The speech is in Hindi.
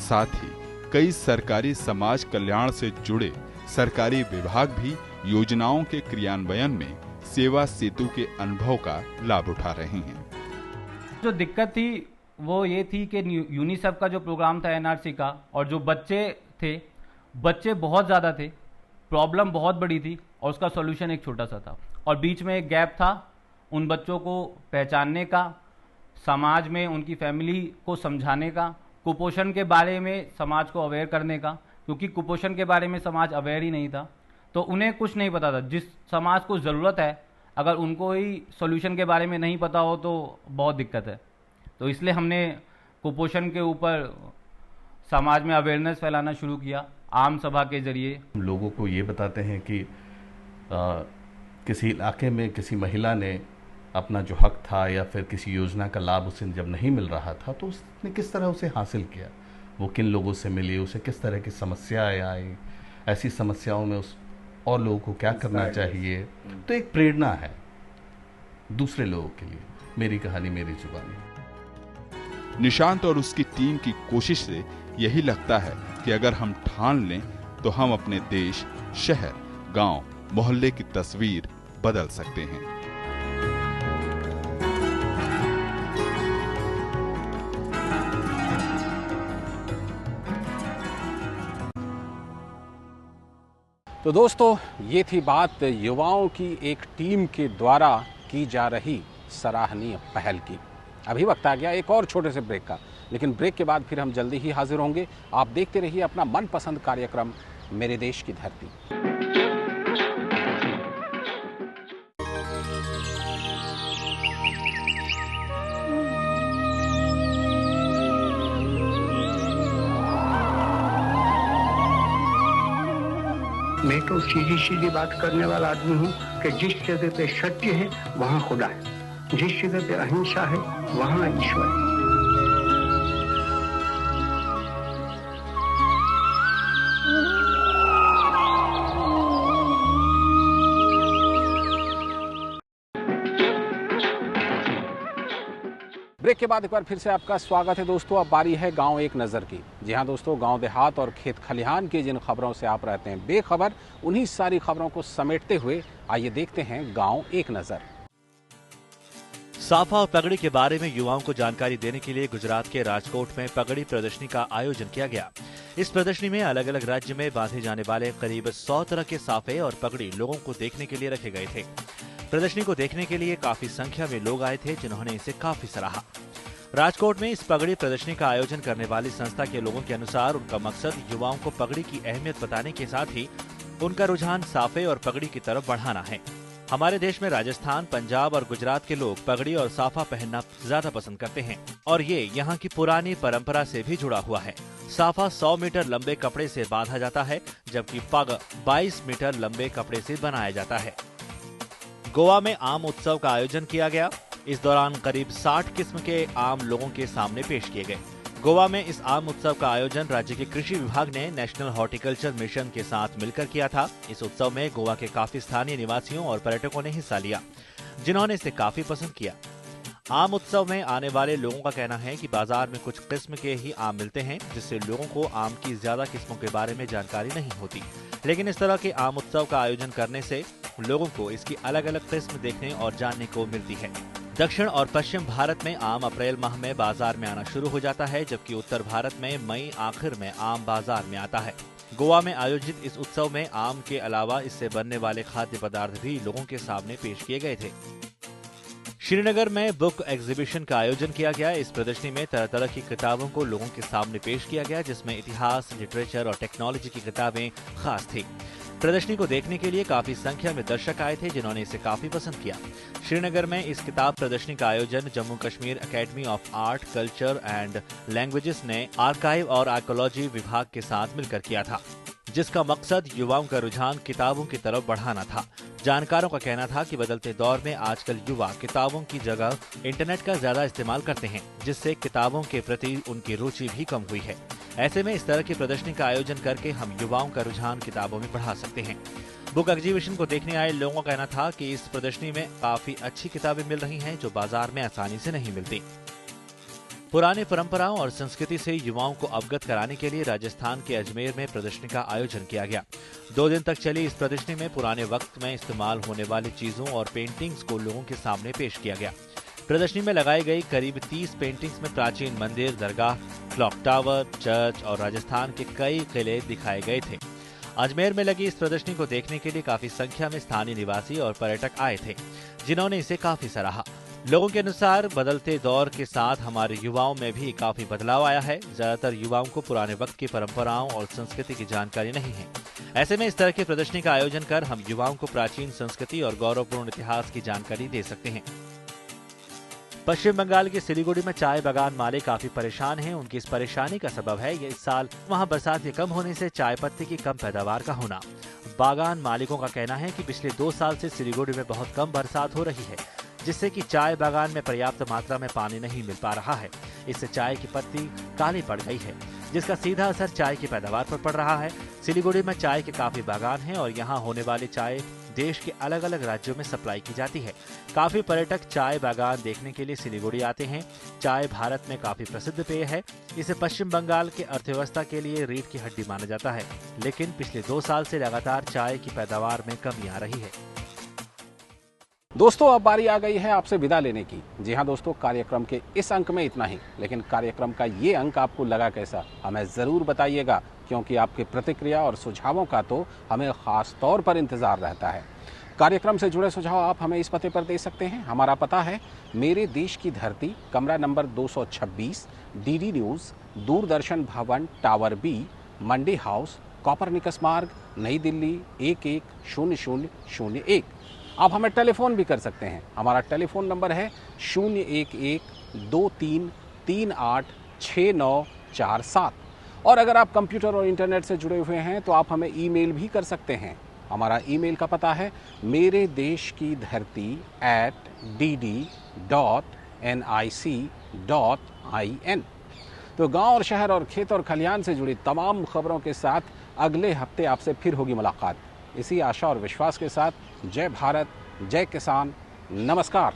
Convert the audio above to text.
साथ ही कई सरकारी समाज कल्याण से जुड़े सरकारी विभाग भी योजनाओं के क्रियान्वयन में सेवा सेतु के अनुभव का लाभ उठा रहे हैं। जो दिक्कत थी वो ये थी कि यूनिसेफ का जो प्रोग्राम था एनआरसी का, और जो बच्चे बहुत ज़्यादा थे, प्रॉब्लम बहुत बड़ी थी और उसका सॉल्यूशन एक छोटा सा था, और बीच में एक गैप था उन बच्चों को पहचानने का, समाज में उनकी फैमिली को समझाने का, कुपोषण के बारे में समाज को अवेयर करने का, क्योंकि कुपोषण के बारे में समाज अवेयर ही नहीं था, तो उन्हें कुछ नहीं पता था। जिस समाज को ज़रूरत है, अगर उनको ही सॉल्यूशन के बारे में नहीं पता हो तो बहुत दिक्कत है। तो इसलिए हमने कुपोषण के ऊपर समाज में अवेयरनेस फैलाना शुरू किया आम सभा के जरिए। हम लोगों को ये बताते हैं कि किसी इलाके में किसी महिला ने अपना जो हक था या फिर किसी योजना का लाभ उसे जब नहीं मिल रहा था तो उसने किस तरह उसे हासिल किया, वो किन लोगों से मिली, उसे किस तरह की समस्याएं आई, ऐसी समस्याओं में उस और लोगों को क्या करना चाहिए। तो एक प्रेरणा है दूसरे लोगों के लिए। मेरी कहानी मेरी जुबानी। निशांत और उसकी टीम की कोशिश से यही लगता है कि अगर हम ठान लें तो हम अपने देश, शहर, गांव, मोहल्ले की तस्वीर बदल सकते हैं। तो दोस्तों, ये थी बात युवाओं की एक टीम के द्वारा की जा रही सराहनीय पहल की। अभी वक्त आ गया एक और छोटे से ब्रेक का, लेकिन ब्रेक के बाद फिर हम जल्दी ही हाजिर होंगे। आप देखते रहिए अपना मनपसंद कार्यक्रम मेरे देश की धरती। मैं तो सीधी सीधी बात करने वाला आदमी हूँ कि जिस जगह पे सत्य है वहाँ खुदा है, जिस जगह पे अहिंसा है वहाँ ईश्वर है। ब्रेक के बाद एक बार फिर से आपका स्वागत है दोस्तों। अब बारी है गांव एक नज़र की। जी हाँ दोस्तों, गांव देहात और खेत खलिहान की जिन खबरों से आप रहते हैं बेखबर, उन्हीं सारी खबरों को समेटते हुए आइए देखते हैं गांव एक नज़र। साफा और पगड़ी के बारे में युवाओं को जानकारी देने के लिए गुजरात के राजकोट में पगड़ी प्रदर्शनी का आयोजन किया गया। इस प्रदर्शनी में अलग अलग राज्य में बांधे जाने वाले करीब 100 तरह के साफे और पगड़ी लोगों को देखने के लिए रखे गए थे। प्रदर्शनी को देखने के लिए काफी संख्या में लोग आए थे, जिन्होंने इसे काफी सराहा। राजकोट में इस पगड़ी प्रदर्शनी का आयोजन करने वाली संस्था के लोगों के अनुसार उनका मकसद युवाओं को पगड़ी की अहमियत बताने के साथ ही उनका रुझान साफे और पगड़ी की तरफ बढ़ाना है। हमारे देश में राजस्थान, पंजाब और गुजरात के लोग पगड़ी और साफा पहनना ज्यादा पसंद करते हैं और ये यहाँ की पुरानी परंपरा से भी जुड़ा हुआ है। साफा 100 मीटर लंबे कपड़े से बांधा जाता है, जबकि पग 22 मीटर लंबे कपड़े से बनाया जाता है। गोवा में आम उत्सव का आयोजन किया गया। इस दौरान करीब 60 किस्म के आम लोगों के सामने पेश किए गए। गोवा में इस आम उत्सव का आयोजन राज्य के कृषि विभाग ने नेशनल हॉर्टिकल्चर मिशन के साथ मिलकर किया था। इस उत्सव में गोवा के काफी स्थानीय निवासियों और पर्यटकों ने हिस्सा लिया, जिन्होंने इसे काफी पसंद किया। आम उत्सव में आने वाले लोगों का कहना है कि बाजार में कुछ किस्म के ही आम मिलते हैं, जिससे लोगों को आम की ज्यादा किस्मों के बारे में जानकारी नहीं होती। लेकिन इस तरह के आम उत्सव का आयोजन करने से लोगों को इसकी अलग अलग किस्म देखने और जानने को मिलती है। दक्षिण और पश्चिम भारत में आम अप्रैल माह में बाजार में आना शुरू हो जाता है, जबकि उत्तर भारत में मई आखिर में आम बाजार में आता है। गोवा में आयोजित इस उत्सव में आम के अलावा इससे बनने वाले खाद्य पदार्थ भी लोगों के सामने पेश किए गए थे। श्रीनगर में बुक एग्जीबिशन का आयोजन किया गया। इस प्रदर्शनी में तरह तरह की किताबों को लोगों के सामने पेश किया गया, जिसमें इतिहास, लिटरेचर और टेक्नोलॉजी की किताबें खास थी। प्रदर्शनी को देखने के लिए काफी संख्या में दर्शक आए थे, जिन्होंने इसे काफी पसंद किया। श्रीनगर में इस किताब प्रदर्शनी का आयोजन Jammu Kashmir academy of art, culture and languages ने आर्काइव और आर्कोलॉजी विभाग के साथ मिलकर किया था, जिसका मकसद युवाओं का रुझान किताबों की तरफ बढ़ाना था। जानकारों का कहना था कि बदलते दौर में आजकल युवा किताबों की जगह इंटरनेट का ज्यादा इस्तेमाल करते हैं, जिससे किताबों के प्रति उनकी रुचि भी कम हुई है। ऐसे में इस तरह की प्रदर्शनी का आयोजन करके हम युवाओं का रुझान किताबों में बढ़ा सकते हैं। बुक एग्जीबिशन को देखने आए लोगों का कहना था कि इस प्रदर्शनी में काफी अच्छी किताबें मिल रही हैं, जो बाजार में आसानी से नहीं मिलती। पुरानी परंपराओं और संस्कृति से युवाओं को अवगत कराने के लिए राजस्थान के अजमेर में प्रदर्शनी का आयोजन किया गया। 2 दिन तक चली इस प्रदर्शनी में पुराने वक्त में इस्तेमाल होने वाली चीजों और पेंटिंग्स को लोगों के सामने पेश किया गया। प्रदर्शनी में लगाई गई करीब 30 पेंटिंग्स में प्राचीन मंदिर, दरगाह, क्लॉक टावर, चर्च और राजस्थान के कई किले दिखाए गए थे। अजमेर में लगी इस प्रदर्शनी को देखने के लिए काफी संख्या में स्थानीय निवासी और पर्यटक आए थे, जिन्होंने इसे काफी सराहा। लोगों के अनुसार बदलते दौर के साथ हमारे युवाओं में भी काफी बदलाव आया है। ज्यादातर युवाओं को पुराने वक्त की परंपराओं और संस्कृति की जानकारी नहीं है। ऐसे में इस तरह की प्रदर्शनी का आयोजन कर हम युवाओं को प्राचीन संस्कृति और गौरवपूर्ण इतिहास की जानकारी दे सकते हैं। पश्चिम बंगाल के सिलीगुड़ी में चाय बागान मालिक काफी परेशान हैं। उनकी इस परेशानी का सबब है ये इस साल वहां बरसात के कम होने से चाय पत्ती की कम पैदावार का होना। बागान मालिकों का कहना है कि पिछले 2 साल से सिलीगुड़ी में बहुत कम बरसात हो रही है, जिससे कि चाय बागान में पर्याप्त मात्रा में पानी नहीं मिल पा रहा है। इससे चाय की पत्ती काली पड़ गई है, जिसका सीधा असर चाय की पैदावार पर पड़ रहा है। सिलीगुड़ी में चाय के काफी बागान हैं और यहाँ होने वाली चाय देश के अलग अलग राज्यों में सप्लाई की जाती है। काफी पर्यटक चाय बागान देखने के लिए सिलीगुड़ी आते हैं। चाय भारत में काफी प्रसिद्ध पेय है। इसे पश्चिम बंगाल के अर्थव्यवस्था के लिए रीढ़ की हड्डी माना जाता है, लेकिन पिछले 2 साल से लगातार चाय की पैदावार में कमी आ रही है। दोस्तों, अब बारी आ गई है आपसे विदा लेने की। जी हाँ दोस्तों, कार्यक्रम के इस अंक में इतना ही, लेकिन कार्यक्रम का ये अंक आपको लगा कैसा, हमें ज़रूर बताइएगा, क्योंकि आपकी प्रतिक्रिया और सुझावों का तो हमें ख़ास तौर पर इंतज़ार रहता है। कार्यक्रम से जुड़े सुझाव आप हमें इस पते पर दे सकते हैं। हमारा पता है मेरे देश की धरती, कमरा नंबर 226, DD न्यूज़, दूरदर्शन भवन, टावर B, मंडी हाउस, कॉपरनिकस मार्ग, नई दिल्ली 110001। आप हमें टेलीफोन भी कर सकते हैं। हमारा टेलीफोन नंबर है 011-2338-6947। और अगर आप कंप्यूटर और इंटरनेट से जुड़े हुए हैं तो आप हमें ईमेल भी कर सकते हैं। हमारा ईमेल का पता है मेरे देश की धरती @dd.nic.in। तो गांव और शहर और खेत और खलिहान से जुड़ी तमाम खबरों के साथ अगले हफ्ते आपसे फिर होगी मुलाकात। इसी आशा और विश्वास के साथ जय भारत, जय किसान, नमस्कार।